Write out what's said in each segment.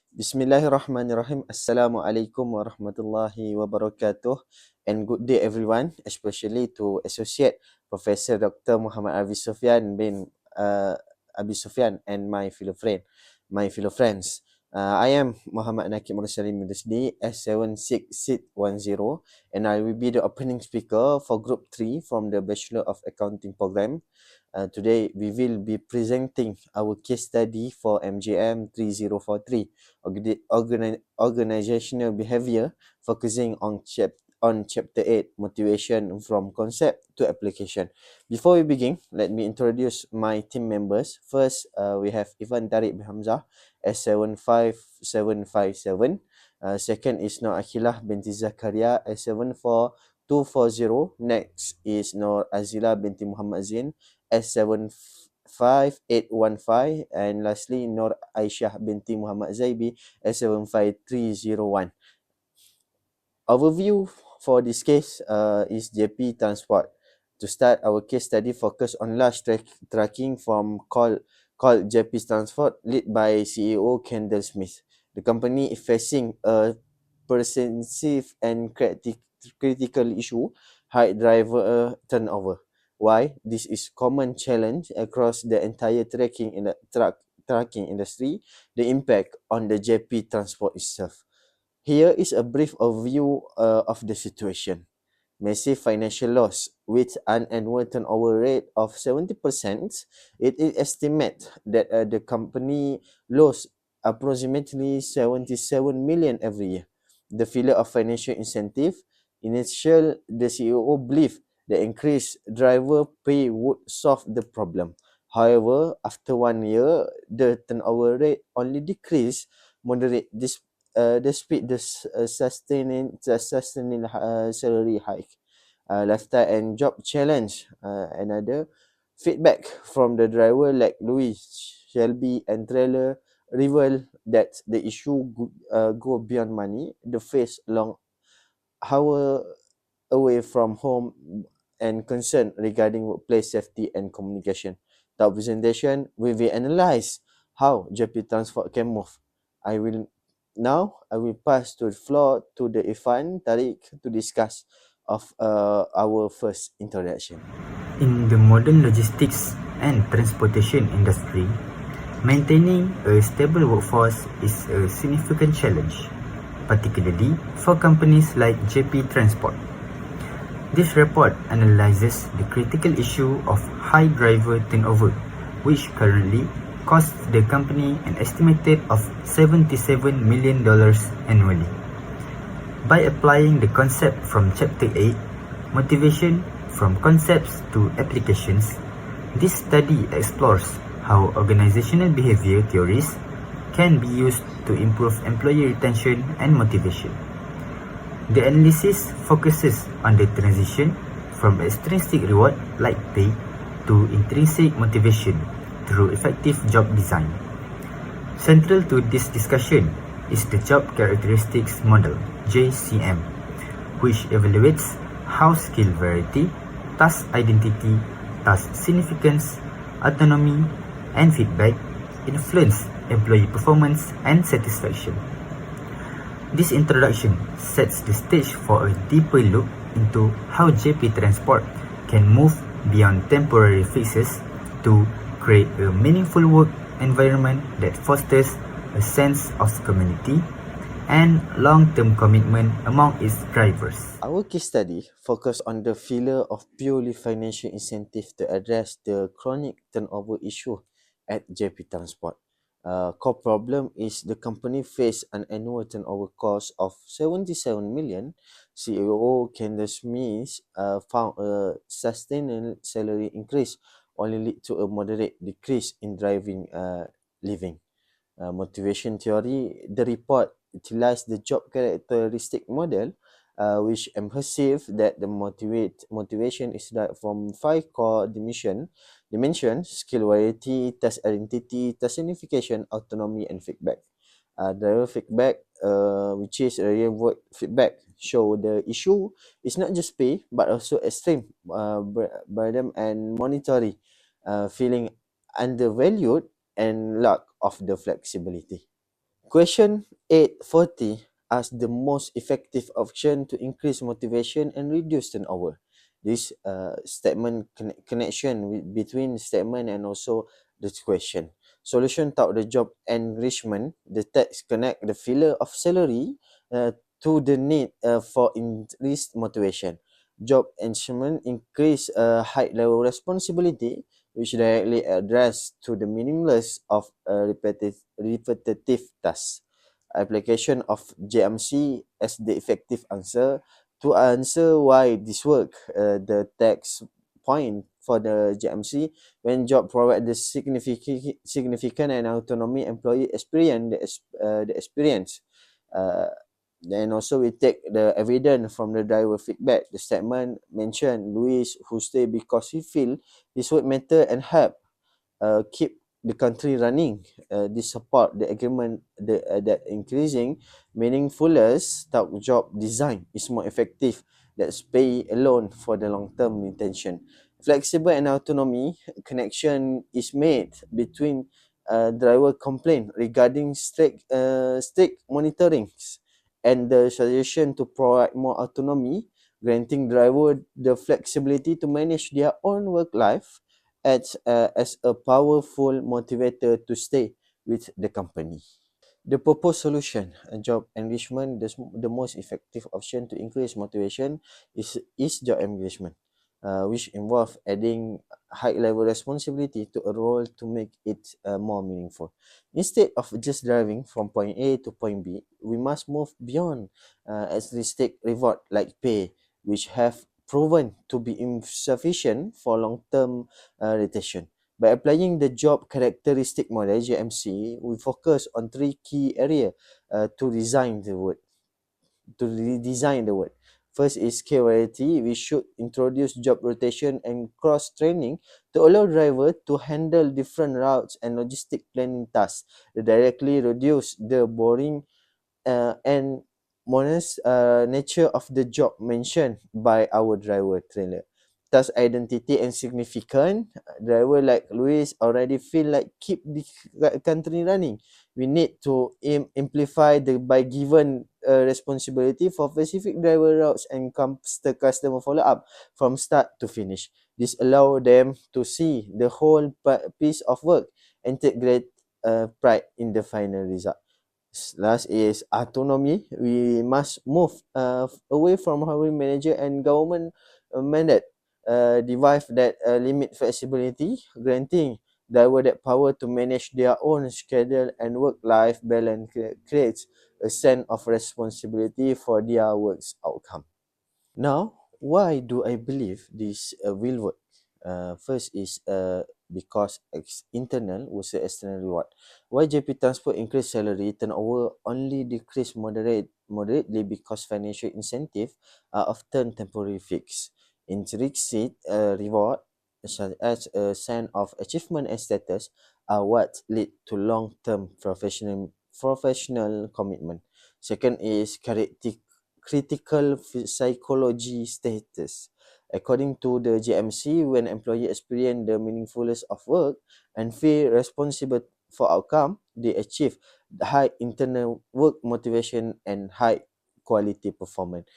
Bismillahirrahmanirrahim. Assalamualaikum warahmatullahi wabarakatuh. And good day everyone, especially to Associate Professor Dr. Muhammad Abi Sufyan and my fellow friends. I am Muhammad Nakib Mursalim Mudasdi, S76610, and I will be the opening speaker for Group 3 from the Bachelor of Accounting program. Today, we will be presenting our case study for MGM3043, organizational behavior, focusing on chapter 8, motivation from concept to application. Before we begin, let me introduce my team members. First, we have Ivan Tariq Hamzah, S75757. Second is Nur Akhilah binti Zakaria, S74240. Next is Nur Azila binti Muhammad Zain, S75815, and lastly Nur Aisyah binti Muhammad Zaibi, S75301. Overview for this case is JP Transport. To start, our case study focus on large trucking from called JP Transport, led by CEO Kendall Smith. The company is facing a pervasive and critical issue, high driver turnover. Why? This is common challenge across the entire trucking industry. The impact on the JP Transport itself. Here is a brief overview of the situation. Massive financial loss with an annual turnover rate of 70%. It is estimated that the company lost approximately 77 million every year. The failure of financial incentive. Initially, the CEO believed the increased driver pay would solve the problem. However, after 1 year, the turnover rate only decreased moderate despite the sustaining salary hike. Lifestyle and job challenge. Another feedback from the driver like Louis, Shelby, and Trailer reveal that the issue go beyond money. The face long hour away from home and concern regarding workplace safety and communication. The presentation we will analyze how JP Transport can move. I will pass to the floor to the Ifan Tariq to discuss of our first introduction. In the modern logistics and transportation industry, maintaining a stable workforce is a significant challenge, particularly for companies like JP Transport. This report analyzes the critical issue of high driver turnover, which currently costs the company an estimated of $77 million annually. By applying the concept from Chapter 8, Motivation from Concepts to Applications, this study explores how organizational behavior theories can be used to improve employee retention and motivation. The analysis focuses on the transition from extrinsic reward like pay to intrinsic motivation through effective job design. Central to this discussion is the Job Characteristics Model, JCM, which evaluates how skill variety, task identity, task significance, autonomy, and feedback influence employee performance and satisfaction. This introduction sets the stage for a deeper look into how JP Transport can move beyond temporary fixes to create a meaningful work environment that fosters a sense of community and long-term commitment among its drivers. Our case study focused on the failure of purely financial incentive to address the chronic turnover issue at JP Transport. Core problem is the company faced an annual turnover cost of 77 million. CEO Kendall Smith found a sustained salary increase only lead to a moderate decrease in driving living. Motivation theory, the report utilized the job characteristic model, which emphasizes that the motivation is derived from 5 core dimensions: skill variety, task identity, task signification, autonomy, and feedback. Driver feedback, which is a real world feedback, show the issue is not just pay but also extreme burden and monetary feeling undervalued and lack of the flexibility. Question 840 asks the most effective option to increase motivation and reduce turnover. This statement connection between statement and also the question. Solution taught the job enrichment. The text connect the filler of salary to the need for increased motivation. Job enrichment increase high level responsibility, which directly address to the meaningless of repetitive tasks. Application of JMC as the effective answer. To answer why this work, the text point for the JMC: when job provide the significant and autonomy, employee experience the experience. Uh, then also we take the evidence from the driver feedback. The statement mentioned Louis who stay because he feel his work matter and help keep the country running. This support the agreement that increasing meaningfulness top job design is more effective than pay alone for the long-term intention. Flexible and autonomy connection is made between driver complaint regarding strict monitoring and the suggestion to provide more autonomy, granting driver the flexibility to manage their own work life as a powerful motivator to stay with the company. The proposed solution, job engagement, the most effective option to increase motivation is job engagement, which involve adding high-level responsibility to a role to make it more meaningful. Instead of just driving from point A to point B, we must move beyond altruistic reward like pay, which have proven to be insufficient for long-term retention. By applying the job characteristic model (JMC), we focus on three key areas to redesign the word. First is skill variety. We should introduce job rotation and cross training to allow driver to handle different routes and logistic planning tasks. They directly reduce the boring and monotonous nature of the job mentioned by our driver trailer. Thus, identity and significant. Driver like Louis already feel like keep the country running. We need to amplify the by given responsibility for specific driver routes and customer follow up from start to finish. This allow them to see the whole piece of work and take great pride in the final result. Last is autonomy. We must move away from hiring manager and government mandate device that limit flexibility, granting driver that power to manage their own schedule and work-life balance creates a sense of responsibility for their work's outcome. Now, why do I believe this will work? First is because internal versus external reward. Why JP Transport increased salary turnover only decreased moderately because financial incentive are often temporary fix. Intrinsic reward such as a sense of achievement and status are what lead to long-term professional commitment. Second is critical psychology status. According to the JMC, when employees experience the meaningfulness of work and feel responsible for outcome, they achieve high internal work motivation and high quality performance.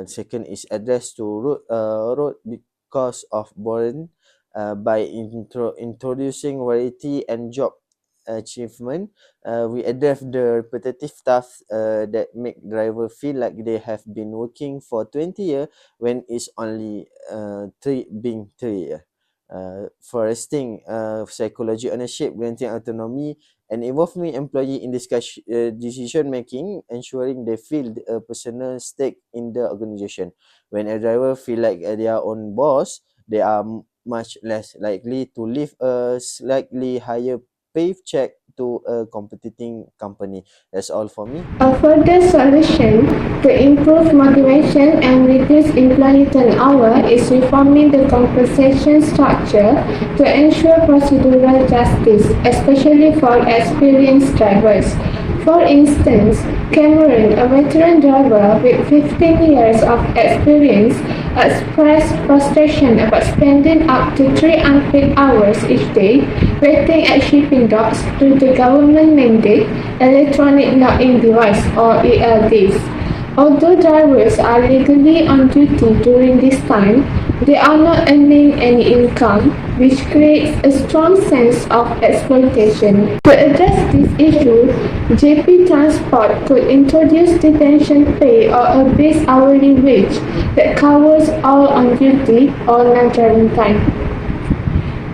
Second is addressed to road because of boredom by introducing variety and job achievement. We address the repetitive tasks that make driver feel like they have been working for 20 years when it's only 3 years. Foresting psychology ownership, granting autonomy, and involving employee in decision making, ensuring they feel a personal stake in the organization. When a driver feel like their own boss, they are much less likely to leave a slightly higher paycheck to a competing company. That's all for me. A further solution to improve motivation and reduce employee turnover is reforming the compensation structure to ensure procedural justice, especially for experienced drivers. For instance, Cameron, a veteran driver with 15 years of experience, expressed frustration about spending up to 3 unpaid hours each day waiting at shipping docks due to government-mandated electronic log-in device or ELDs. Although drivers are legally on duty during this time, they are not earning any income, which creates a strong sense of exploitation. To address this issue, JP Transport could introduce detention pay or a base hourly wage that covers all on-duty or non-driving time.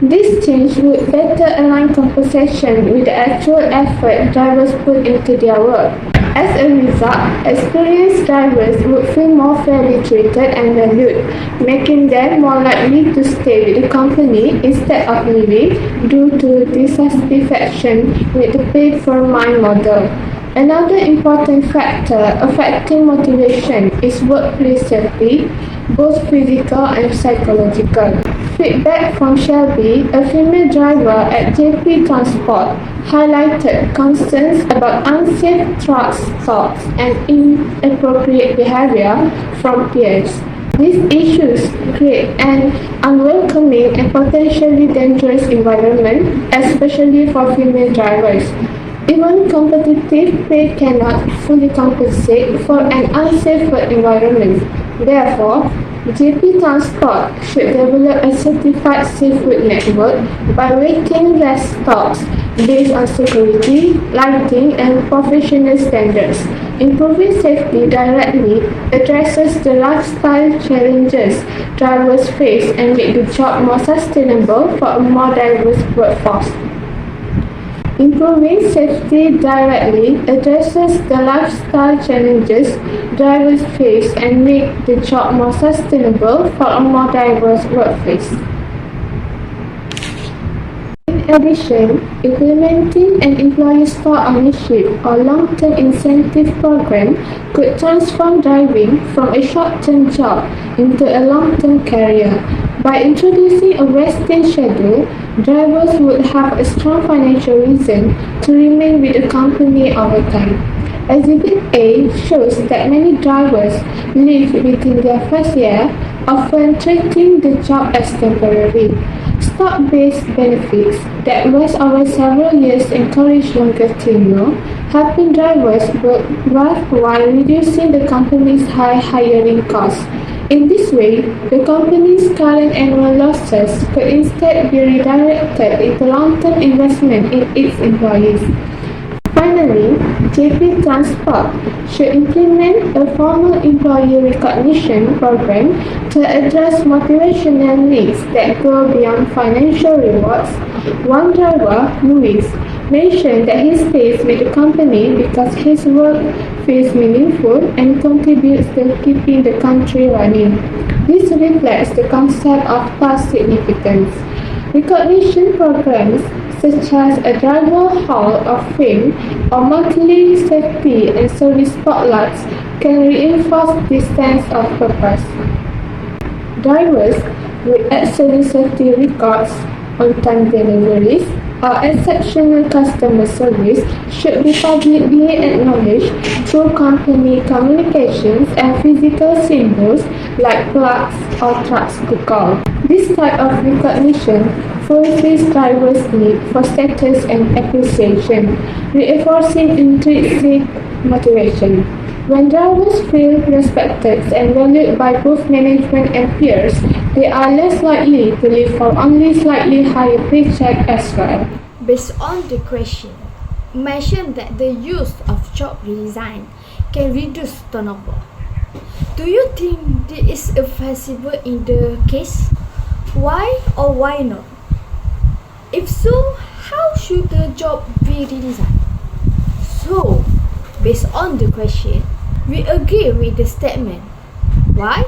This change would better align compensation with the actual effort drivers put into their work. As a result, experienced drivers would feel more fairly treated and valued, making them more likely to stay with the company instead of leaving due to dissatisfaction with the pay-per-mile model. Another important factor affecting motivation is workplace safety, both physical and psychological. Feedback from Shelby, a female driver at JP Transport, highlighted concerns about unsafe truck stops and inappropriate behavior from peers. These issues create an unwelcoming and potentially dangerous environment, especially for female drivers. Even competitive pay cannot fully compensate for an unsafe work environment. Therefore, JP Transport should develop a certified safe route network by rating less stops based on security, lighting, and professional standards. Improving safety directly addresses the lifestyle challenges drivers face and make the job more sustainable for a more diverse workforce. Improving safety directly addresses the lifestyle challenges drivers face and make the job more sustainable for a more diverse workforce. In addition, implementing an employee stock ownership or long-term incentive program could transform driving from a short-term job into a long-term career. By introducing a vesting schedule, drivers would have a strong financial reason to remain with the company over time. Exhibit A shows that many drivers leave within their first year, often treating the job as temporary. Stock-based benefits that vest over several years encourage longer tenure, helping drivers work while reducing the company's high hiring costs. In this way, the company's current annual losses could instead be redirected into long-term investment in its employees. Finally, JP Transport should implement a formal employee recognition program to address motivational needs that go beyond financial rewards. One driver, Louis, mentioned that he stays with the company because his work feels meaningful and contributes to keeping the country running. This reflects the concept of past significance. Recognition programs such as a driver hall of fame or monthly safety and service spotlights can reinforce this sense of purpose. Drivers with excellent safety records, on-time deliveries, or exceptional customer service should be publicly acknowledged through company communications and physical symbols like plaques or trucks to call. This type of recognition fulfills drivers' need for status and appreciation, reinforcing intrinsic motivation. When drivers feel respected and valued by both management and peers, they are less likely to leave for only slightly higher paycheck as well. Based on the question, mention that the use of job redesign can reduce turnover. Do you think this is feasible in the case? Why or why not? If so, how should the job be redesigned? So, based on the question, we agree with the statement. Why?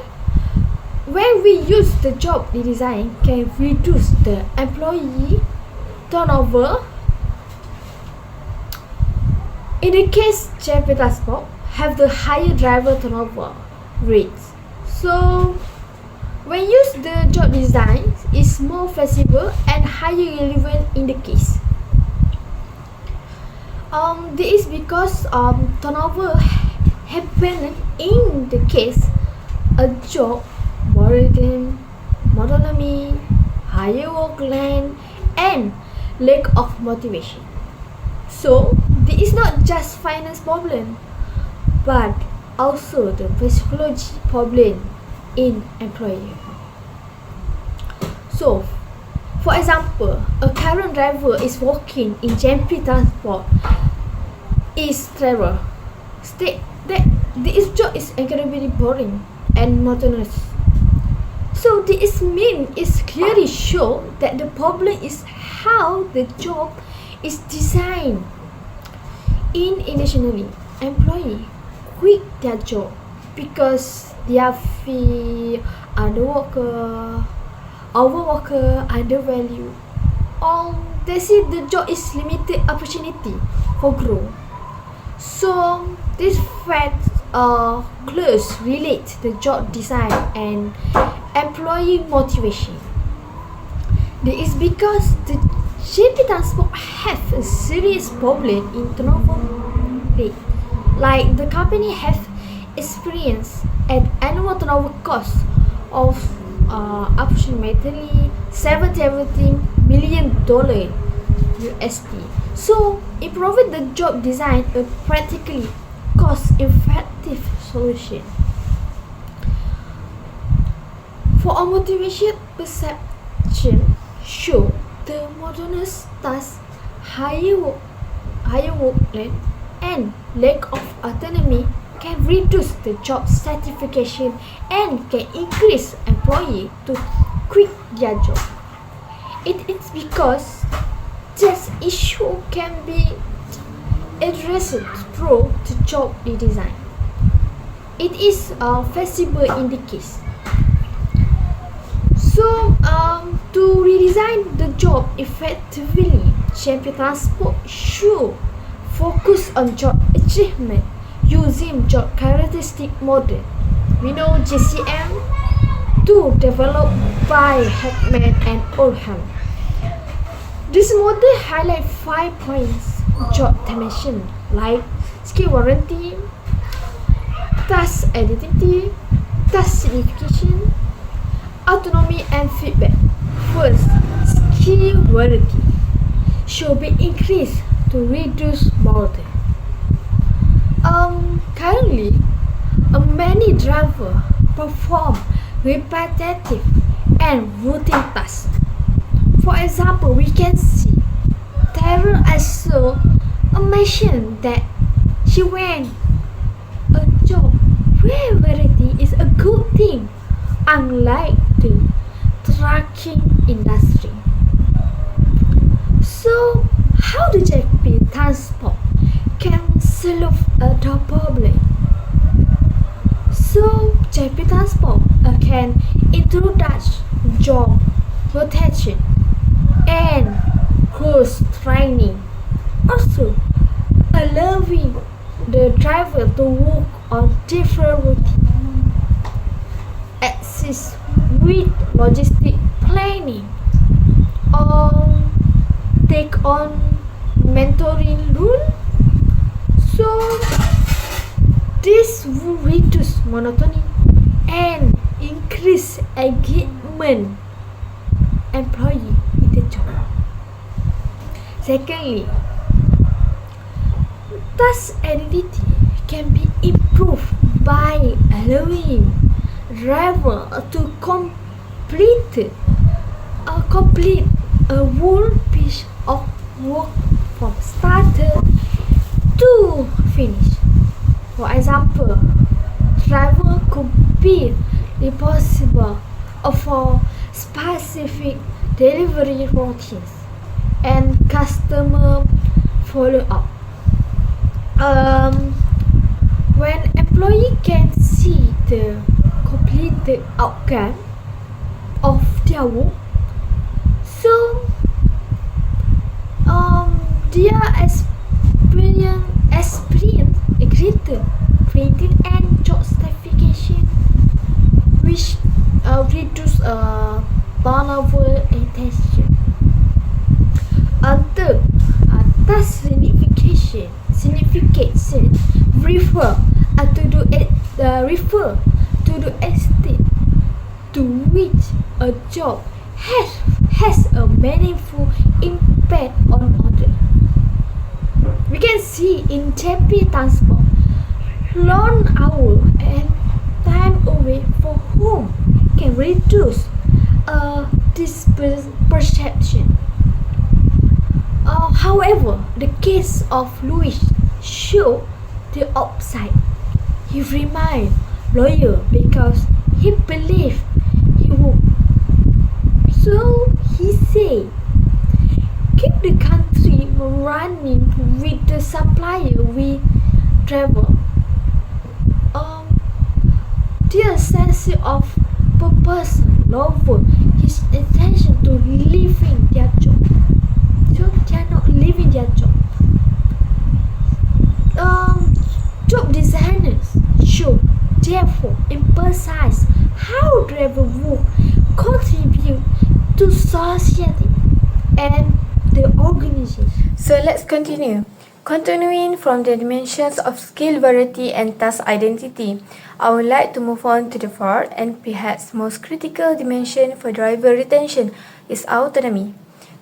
When we use the job redesign can reduce the employee turnover. In the case JP Transport have the higher driver turnover rates. So when use the job design is more flexible and higher relevant in the case. This is because turnover happen in the case a job more burden, monotony, higher work length, and lack of motivation. So, this is not just finance problem, but also the psychology problem in employer. So, for example, a current driver is working in JP transport is travel. State that this job is incredibly boring and monotonous. So this mean is clearly show that the problem is how the job is designed. Initially, employee quit their job because they feel underworker, overworker, undervalued, or they see the job is limited opportunity for growth. So these facts are close relate to job design and employee motivation. This is because the JP Transport have a serious problem in turnover rate. Like the company have experienced an annual turnover cost of approximately $70 million USD. So, improving the job design a practically cost-effective solution. For a motivation perception show the monotonous task, higher work length, and lack of autonomy can reduce the job satisfaction and can increase employee to quit their job. It is because this issue can be addressed through the job redesign. It is feasible in the case. So, to redesign the job effectively, JP Transport should focus on job achievement using job characteristic model. We know JCM2 developed by Heckman and Oldham. This model highlights 5 points job dimension like skill warranty, task identity, task signification, autonomy and feedback. First, skill warranty should be increased to reduce burden. Currently, many drivers perform repetitive and routine tasks. For example, we can see Tyrell also mentioned that she went a job where variety is a good thing, unlike the trucking industry. So, how the JP Transport can solve the problem? So, JP Transport can introduce job rotation and cross training, also allowing the driver to work on different routines, assist with logistic planning, or take on mentoring role. So this will reduce monotony and increase engagement employee with the job. Secondly, task identity can be improved by allowing driver to complete a whole piece of work from start to finish. For example, driver could be responsible for specific delivery routines and customer follow-up. When employee can see the completed outcome of their work, so their experience a greater creative and job satisfaction, which reduce turnover and tension. Third, task signification refer to the extent to which a job has a meaningful impact on others. We can see in JP Transport, long hour and time away for home can reduce this perception. However, the case of Louis showed the upside. He remained loyal because he believed he would. So he said, keep the country running with the supplier we travel. Their sense of purpose lowered his intention to leaving their job. So they are not leaving their job. Job designers should therefore emphasize how driver work contribute to society and the organization. So let's continue. Continuing from the dimensions of skill variety and task identity, I would like to move on to the fourth and perhaps most critical dimension for driver retention is autonomy.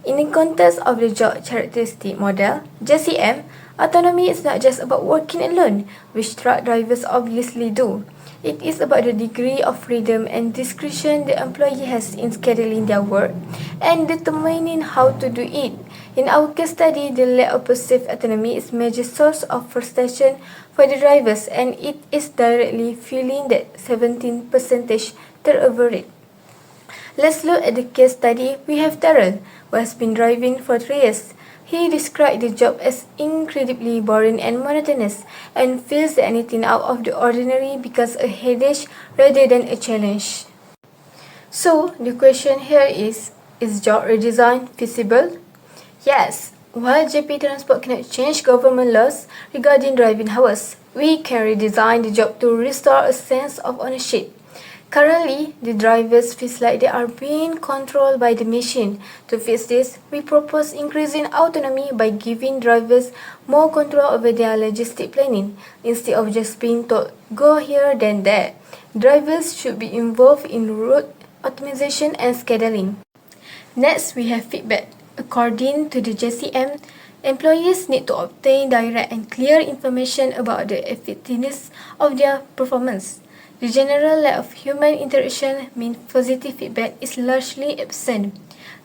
In the context of the job characteristic model, JCM, autonomy is not just about working alone, which truck drivers obviously do. It is about the degree of freedom and discretion the employee has in scheduling their work and determining how to do it. In our case study, the lack of perceived autonomy is a major source of frustration for the drivers, and it is directly fueling that 17% turnover rate. Let's look at the case study. We have Terrell, who has been driving for 3 years. He described the job as incredibly boring and monotonous and feels that anything out of the ordinary becomes a headache rather than a challenge. So, the question here is job redesign feasible? Yes. While JP Transport cannot change government laws regarding driving hours, we can redesign the job to restore a sense of ownership. Currently, the drivers feel like they are being controlled by the machine. To fix this, we propose increasing autonomy by giving drivers more control over their logistic planning. Instead of just being told, go here then there, drivers should be involved in route optimization and scheduling. Next, we have feedback. According to the JCM, employees need to obtain direct and clear information about the effectiveness of their performance. The general lack of human interaction means positive feedback is largely absent.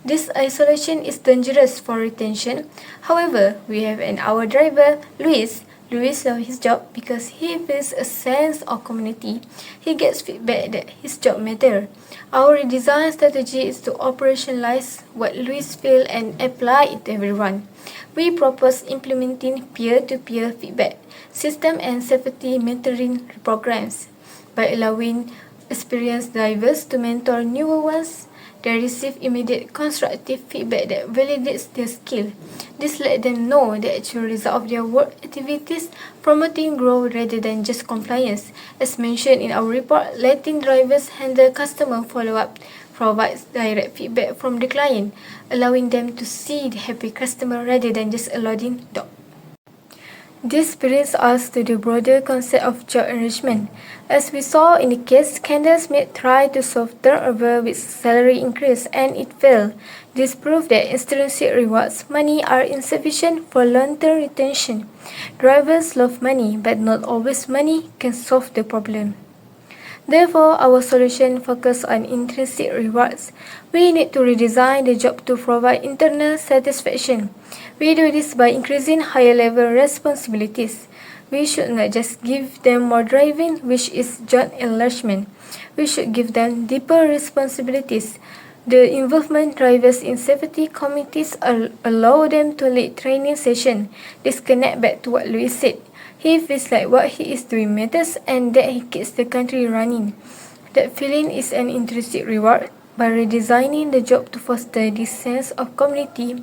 This isolation is dangerous for retention. However, we have our driver, Luis. Luis loves his job because he feels a sense of community. He gets feedback that his job matters. Our redesign strategy is to operationalize what Luis feels and apply it to everyone. We propose implementing peer-to-peer feedback system and safety mentoring programs. By allowing experienced drivers to mentor newer ones, they receive immediate constructive feedback that validates their skill. This lets them know the actual result of their work activities, promoting growth rather than just compliance. As mentioned in our report, letting drivers handle customer follow-up provides direct feedback from the client, allowing them to see the happy customer rather than just a loading dock. This brings us to the broader concept of job enrichment. As we saw in the case, Kendall Smith tried to solve turnover with salary increase and it failed. This proved that intrinsic rewards money are insufficient for long-term retention. Drivers love money, but not always money can solve the problem. Therefore, our solution focuses on intrinsic rewards. We need to redesign the job to provide internal satisfaction. We do this by increasing higher level responsibilities. We should not just give them more driving, which is job enlargement. We should give them deeper responsibilities. The involvement drivers in safety committees allow them to lead training sessions. This connects back to what Louis said. He feels like what he is doing matters and that he keeps the country running. That feeling is an intrinsic reward. By redesigning the job to foster this sense of community,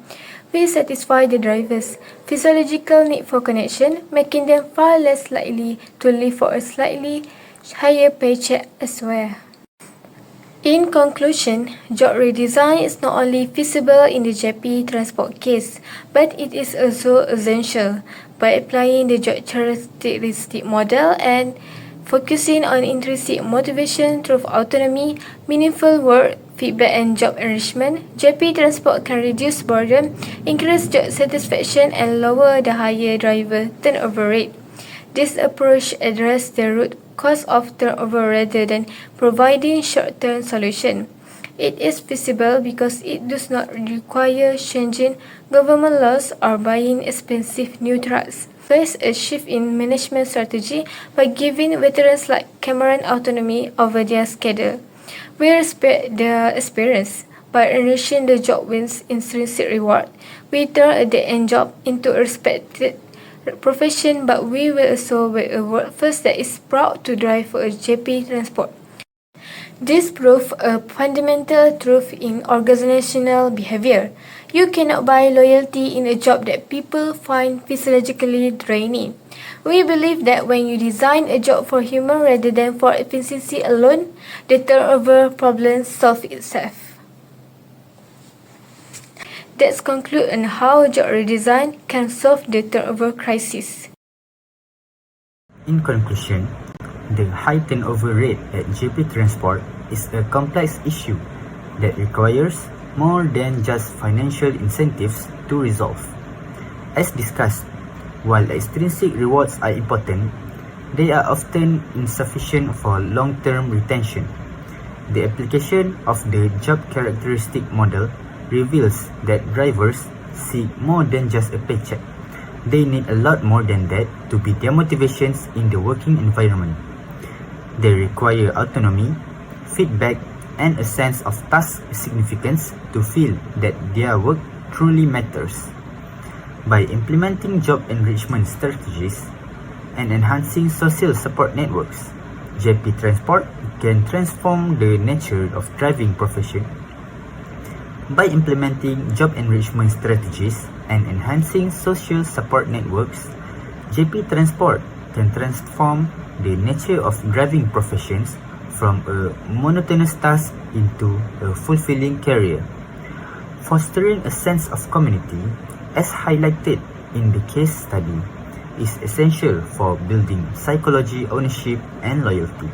we satisfy the drivers' physiological need for connection, making them far less likely to leave for a slightly higher paycheck as well. In conclusion, job redesign is not only feasible in the JP Transport case, but it is also essential. By applying the job characteristic model and Focusing on intrinsic motivation through autonomy, meaningful work, feedback and job enrichment, JP Transport can reduce boredom, increase job satisfaction and lower the higher driver turnover rate. This approach addresses the root cause of turnover rather than providing short-term solution. It is feasible because it does not require changing government laws or buying expensive new trucks. Face a shift in management strategy by giving veterans like Cameron autonomy over their schedule. We respect their experience. By enriching the job with intrinsic reward, we turn a dead-end job into a respected profession, but we will also build a workforce that is proud to drive for a JP Transport. This proves a fundamental truth in organizational behavior. You cannot buy loyalty in a job that people find physiologically draining. We believe that when you design a job for human rather than for efficiency alone, the turnover problem solves itself. Let's conclude on how job redesign can solve the turnover crisis. In conclusion, the high turnover rate at JP Transport is a complex issue that requires more than just financial incentives to resolve. As discussed, while extrinsic rewards are important, they are often insufficient for long-term retention. The application of the job characteristic model reveals that drivers seek more than just a paycheck. They need a lot more than that to be their motivations in the working environment. They require autonomy, feedback, and a sense of task significance to feel that their work truly matters. By implementing job enrichment strategies and enhancing social support networks, JP Transport can transform the nature of driving profession. By implementing job enrichment strategies and enhancing social support networks, JP Transport can transform the nature of driving professions from a monotonous task into a fulfilling career. Fostering a sense of community, as highlighted in the case study, is essential for building psychology, ownership, and loyalty.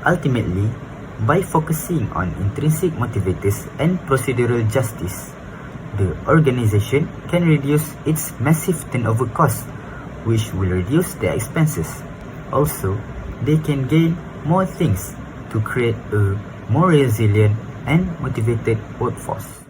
Ultimately, by focusing on intrinsic motivators and procedural justice, the organization can reduce its massive turnover costs, which will reduce their expenses. Also, they can gain more things to create a more resilient and motivated workforce.